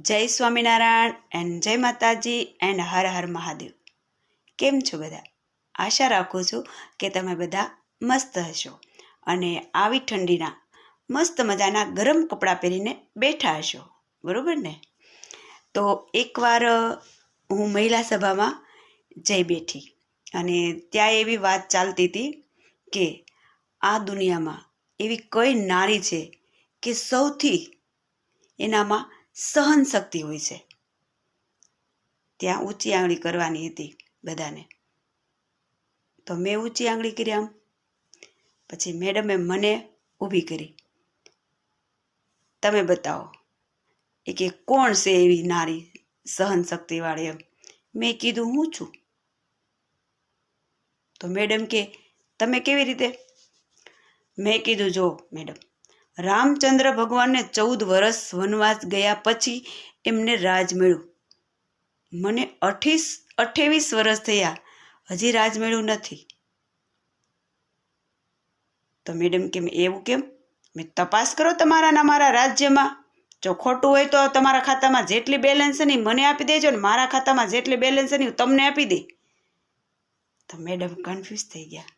જય સ્વામિનારાયણ એન્ડ જય માતાજી એન્ડ હર હર મહાદેવ. કેમ છો બધા? આશા રાખું છું કે તમે બધા મસ્ત હશો અને આવી ઠંડીના મસ્ત મજાના ગરમ કપડાં પહેરીને બેઠા હશો, બરોબર ને? તો એકવાર હું મહિલા સભામાં જઈ બેઠી અને ત્યાં એવી વાત ચાલતી હતી કે આ દુનિયામાં એવી કઈ નારી છે કે સૌથી એનામાં સહન શક્તિ હોય છે. ત્યાં ઊંચી આંગળી કરવાની હતી બધાને, તો મેં ઊંચી આંગળી કરી આમ. પછી મેડમે મને ઊભી કરી, તમે બતાવો એ કે કોણ છે એવી નારી સહન શક્તિ વાળી એમ. મેં કીધું હું છું. તો મેડમ કે તમે કેવી રીતે? મેં કીધું જો મેડમ, રામચંદ્ર ભગવાનને 14 વર્ષ વનવાસ ગયા પછી એમને રાજ મળ્યું. મને 28 વર્ષ થયા, હજી રાજ મળ્યું નથી. તો મેડમ કેમ એવું કેમ? મેં તપાસ કરો તમારા ને મારા રાજ્યમાં. જો ખોટું હોય તો તમારા ખાતામાં જેટલી બેલેન્સ છે ને મને આપી દેજો ને મારા ખાતામાં જેટલી બેલેન્સ છે ને તમને આપી દે. તો મેડમ કન્ફ્યુઝ થઈ ગયા.